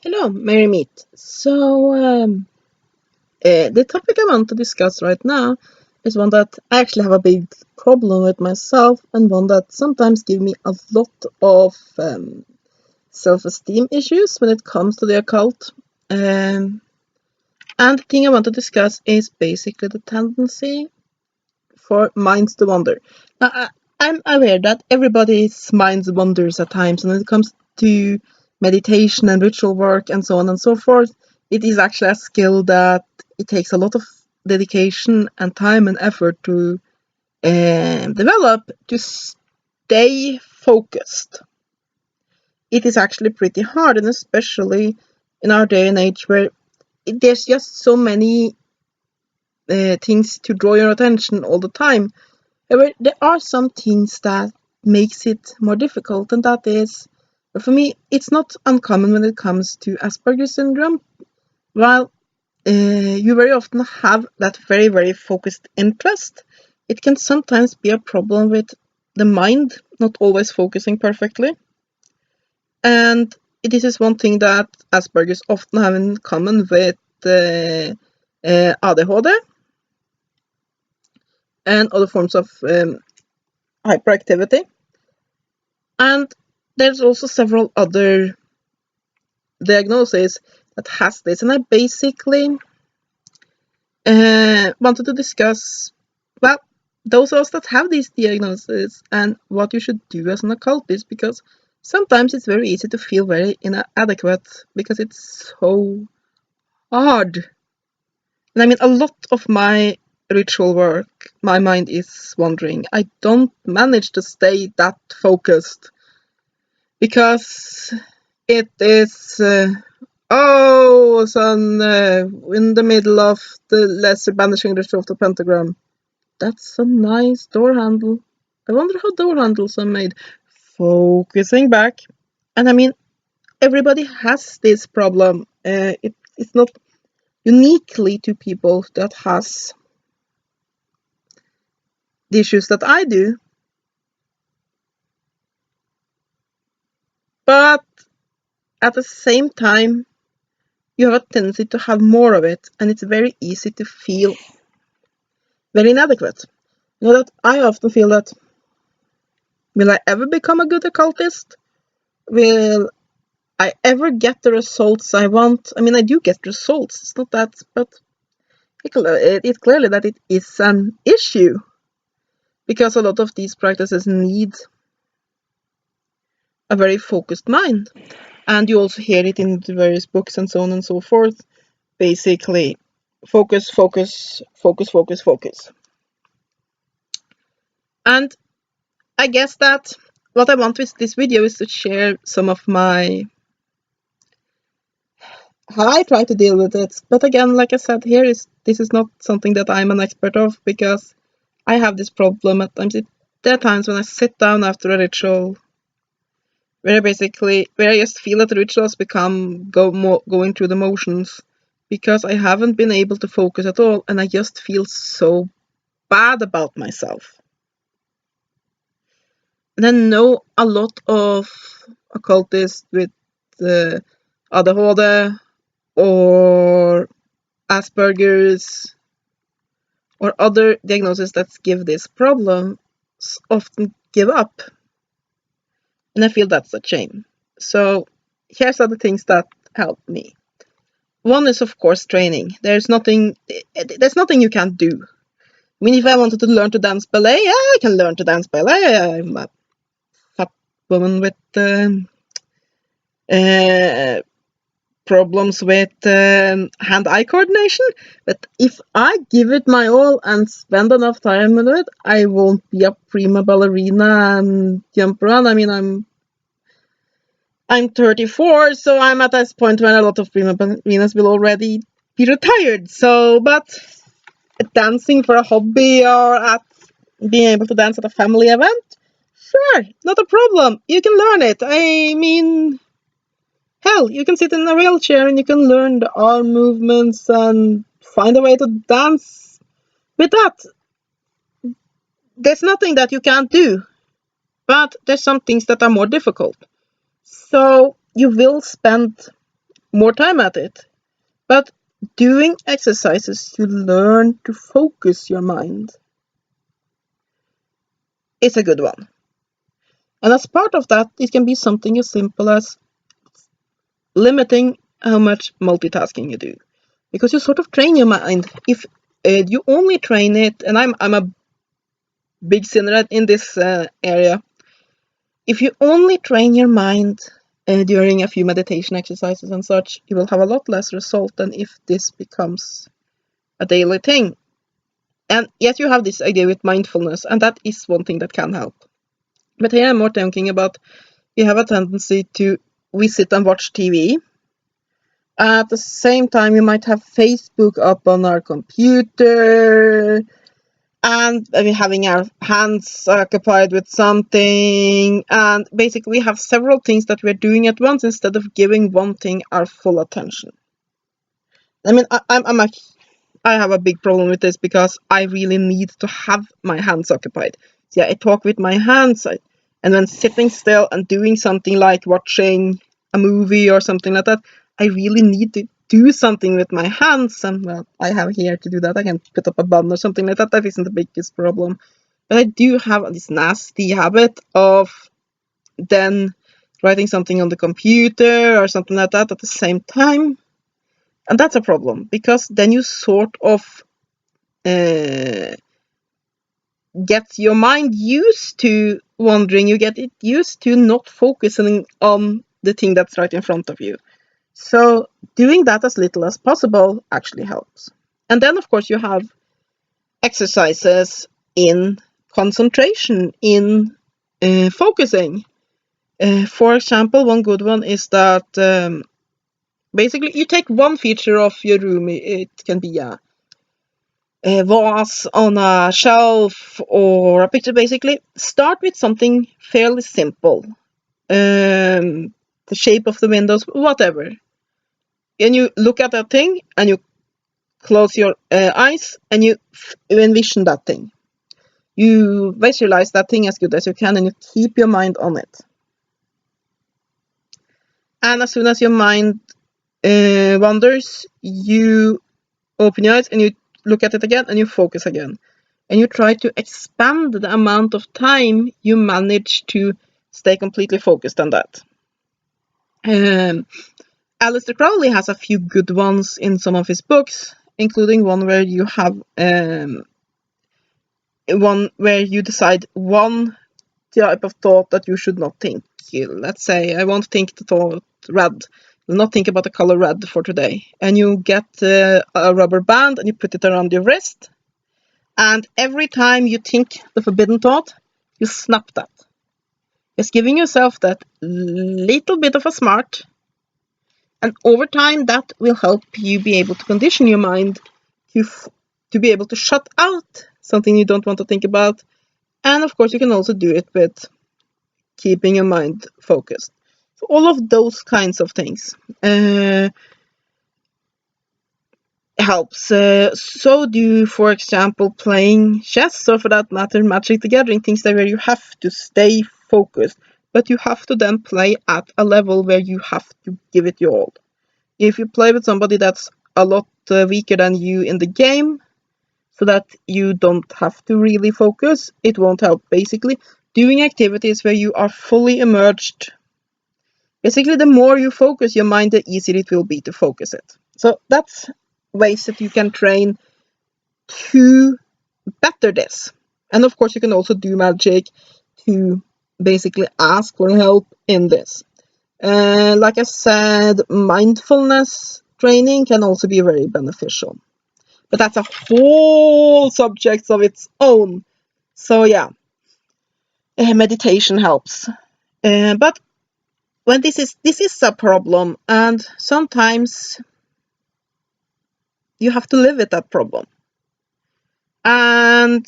Hello, Merry Meet. The topic I want to discuss right now is one that I actually have a big problem with myself, and one that sometimes gives me a lot of self-esteem issues when it comes to the occult. And the thing I want to discuss is basically the tendency for minds to wander. Now, I'm aware that everybody's minds wanders at times, and when it comes to meditation and ritual work and so on and so forth, it is actually a skill that it takes a lot of dedication and time and effort to develop to stay focused. It is actually pretty hard, and especially in our day and age where there's just so many things to draw your attention all the time. However, there are some things that makes it more difficult, and that is, for me, it's not uncommon when it comes to Asperger's syndrome. While you very often have that very, very focused interest, it can sometimes be a problem with the mind not always focusing perfectly. And this is one thing that Asperger's often have in common with ADHD and other forms of hyperactivity. And there's also several other diagnoses that has this, and I basically wanted to discuss, well, those of us that have these diagnoses and what you should do as an occultist, because sometimes it's very easy to feel very inadequate because it's so hard. And I mean, a lot of my ritual work, my mind is wandering. I don't manage to stay that focused because it is son, in the middle of the lesser banishing ritual of the pentagram. That's a nice door handle. I wonder how door handles are made. Focusing back. And I mean, everybody has this problem. It's not uniquely to people that has the issues that I do. But at the same time, you have a tendency to have more of it, and it's very easy to feel very inadequate. You know that I often feel that, will I ever become a good occultist? Will I ever get the results I want? I mean, I do get results, it's not that, but it's clearly that it is an issue because a lot of these practices need a very focused mind. And you also hear it in the various books and so on and so forth. Basically, focus, focus, focus, focus, focus. And I guess that what I want with this video is to share some of my how I try to deal with it. But again, like I said, this is not something that I'm an expert of because I have this problem at times. There are times when I sit down after a ritual where I just feel that the rituals become going through the motions because I haven't been able to focus at all, and I just feel so bad about myself. And I know a lot of occultists with ADHD or Asperger's or other diagnoses that give this problem often give up. And I feel that's a shame. So here's other things that help me. One is, of course, training. There's nothing you can't do. I mean, if I wanted to learn to dance ballet, yeah, I can learn to dance ballet. I'm a fat woman with problems with hand-eye coordination, but if I give it my all and spend enough time with it, I won't be a prima ballerina and jump around. I mean, I'm 34, so I'm at this point when a lot of prima ballerinas will already be retired. So, but dancing for a hobby or at being able to dance at a family event, sure, not a problem. You can learn it. I mean, hell, you can sit in a wheelchair and you can learn the arm movements and find a way to dance with that. There's nothing that you can't do, but there's some things that are more difficult. So you will spend more time at it. But doing exercises to learn to focus your mind is a good one. And as part of that, it can be something as simple as limiting how much multitasking you do. Because you sort of train your mind. If you only train it, and I'm a big sinner in this area, if you only train your mind during a few meditation exercises and such, you will have a lot less result than if this becomes a daily thing. And yet you have this idea with mindfulness, and that is one thing that can help. But here I'm more thinking about you have a tendency to we sit and watch TV. At the same time, you might have Facebook up on our computer, and having our hands occupied with something, and basically we have several things that we're doing at once instead of giving one thing our full attention. I mean, I have a big problem with this because I really need to have my hands occupied. So yeah, I talk with my hands, and then sitting still and doing something like watching a movie or something like that, I really need to do something with my hands. And well, I have here to do that. I can put up a button or something like that. That isn't the biggest problem. But I do have this nasty habit of then writing something on the computer or something like that at the same time. And that's a problem because then you sort of uh, get your mind used to wandering. You get it used to not focusing on the thing that's right in front of you. So doing that as little as possible actually helps. And then, of course, you have exercises in concentration, in focusing. For example, one good one is that basically you take one feature of your room. It can be a vase on a shelf or a picture. Basically, start with something fairly simple. The shape of the windows, whatever. And you look at that thing and you close your eyes and you envision that thing. You visualize that thing as good as you can and you keep your mind on it. And as soon as your mind wanders, you open your eyes and you look at it again and you focus again. And you try to expand the amount of time you manage to stay completely focused on that. Aleister Crowley has a few good ones in some of his books, including one where you have one where you decide one type of thought that you should not think. Let's say I won't think the thought red. Will not think about the color red for today. And you get a rubber band and you put it around your wrist. And every time you think the forbidden thought, you snap that. Just giving yourself that little bit of a smart. And over time, that will help you be able to condition your mind to be able to shut out something you don't want to think about. And of course, you can also do it with keeping your mind focused. So all of those kinds of things helps. So do, for example, playing chess, or for that matter, Magic the Gathering, things that where you have to stay focused, but you have to then play at a level where you have to give it your all. If you play with somebody that's a lot weaker than you in the game, so that you don't have to really focus, it won't help. Basically, doing activities where you are fully immersed. Basically, the more you focus your mind, the easier it will be to focus it. So that's ways that you can train to better this. And of course, you can also do magic to basically ask for help in this. Like I said, mindfulness training can also be very beneficial. But that's a whole subject of its own. So yeah, meditation helps. But when this is a problem, and sometimes you have to live with that problem. And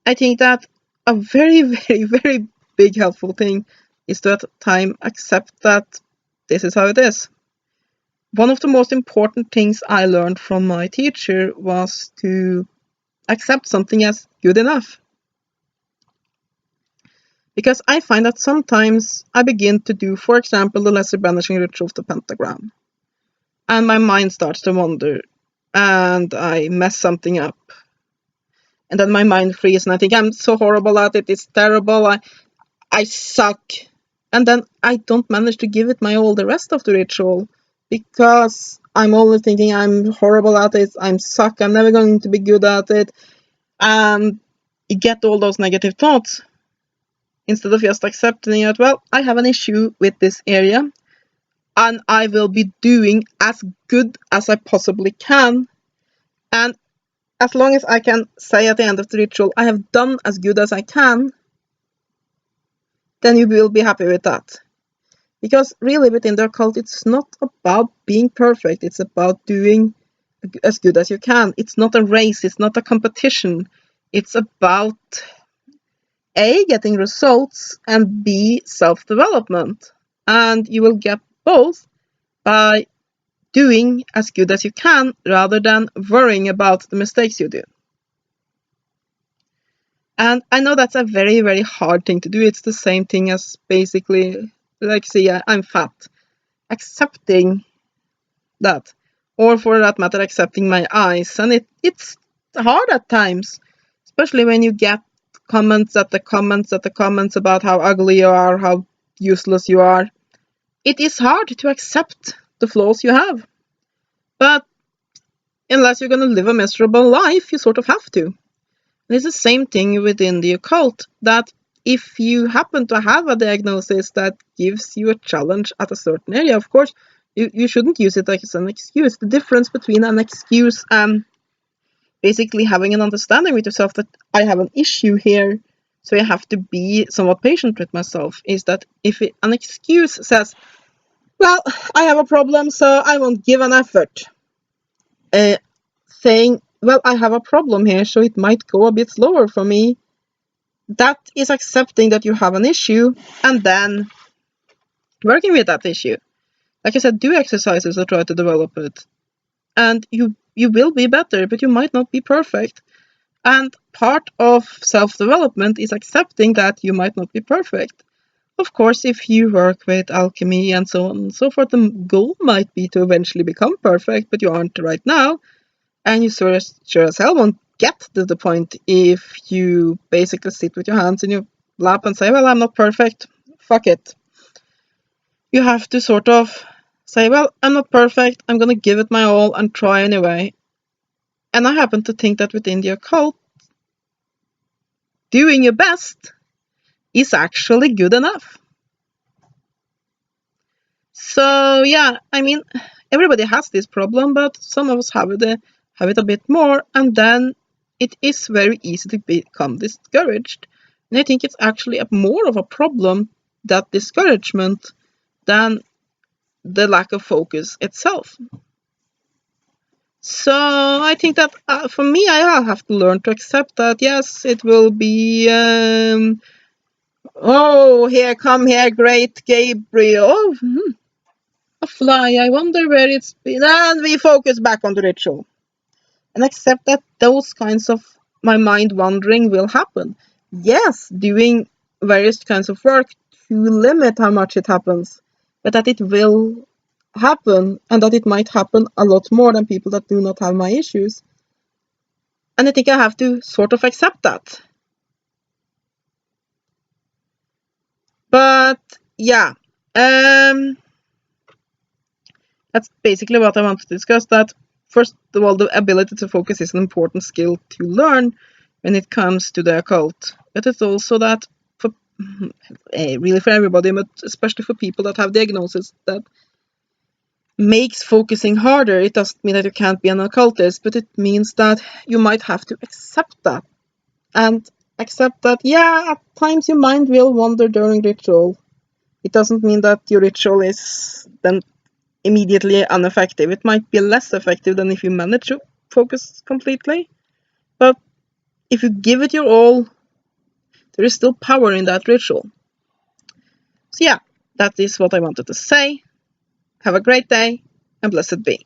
I think that a very, very, very big helpful thing is to at the time accept that this is how it is. One of the most important things I learned from my teacher was to accept something as good enough. Because I find that sometimes I begin to do, for example, the lesser banishing ritual of the pentagram. and my mind starts to wander, and I mess something up. And then my mind freezes, and I think I'm so horrible at it, it's terrible, I suck. And then I don't manage to give it my all the rest of the ritual, because I'm always thinking I'm horrible at it, I'm suck, I'm never going to be good at it, and you get all those negative thoughts instead of just accepting it. Well, I have an issue with this area, and I will be doing as good as I possibly can. And as long as I can say at the end of the ritual, I have done as good as I can, then you will be happy with that. Because really, within the occult, it's not about being perfect, it's about doing as good as you can. It's not a race, it's not a competition. It's about A, getting results, and B, self-development. And you will get both by doing as good as you can rather than worrying about the mistakes you do. And I know that's a very, very hard thing to do. It's the same thing as basically, like, say, I'm fat. Accepting that. Or for that matter, accepting my eyes. And it's hard at times, especially when you get comments at the comments about how ugly you are, how useless you are. It is hard to accept the flaws you have. But unless you're going to live a miserable life, you sort of have to. And it's the same thing within the occult, that if you happen to have a diagnosis that gives you a challenge at a certain area, of course, you shouldn't use it as an excuse. The difference between an excuse and basically having an understanding with yourself that I have an issue here, so I have to be somewhat patient with myself, is that if an excuse says, well, I have a problem, so I won't give an effort. Saying, well, I have a problem here, so it might go a bit slower for me. That is accepting that you have an issue and then working with that issue. Like I said, do exercises or try to develop it. And you will be better, but you might not be perfect. And part of self-development is accepting that you might not be perfect. Of course, if you work with alchemy and so on and so forth, the goal might be to eventually become perfect, but you aren't right now. And you sure as hell won't get to the point if you basically sit with your hands in your lap and say, well, I'm not perfect, fuck it. You have to sort of say, well, I'm not perfect, I'm going to give it my all and try anyway. And I happen to think that within the occult, doing your best is actually good enough. So yeah, I mean, everybody has this problem, but some of us have it a bit more, and then it is very easy to become discouraged. And I think it's actually more of a problem, that discouragement, than the lack of focus itself. So I think that for me, I have to learn to accept that, yes, it will be, oh, here, great Gabriel. Oh, a fly, I wonder where it's been. And we focus back on the ritual. And accept that those kinds of my mind wandering will happen. Yes, doing various kinds of work to limit how much it happens, but that it will happen, and that it might happen a lot more than people that do not have my issues. And I think I have to sort of accept that. But yeah, that's basically what I want to discuss. That first of all, the ability to focus is an important skill to learn when it comes to the occult. But it's also that for really for everybody, but especially for people that have diagnoses that makes focusing harder. It doesn't mean that you can't be an occultist, but it means that you might have to accept that. And accept that, yeah, at times your mind will wander during ritual. It doesn't mean that your ritual is then immediately ineffective. It might be less effective than if you manage to focus completely. But if you give it your all, there is still power in that ritual. So yeah, that is what I wanted to say. Have a great day, and blessed be.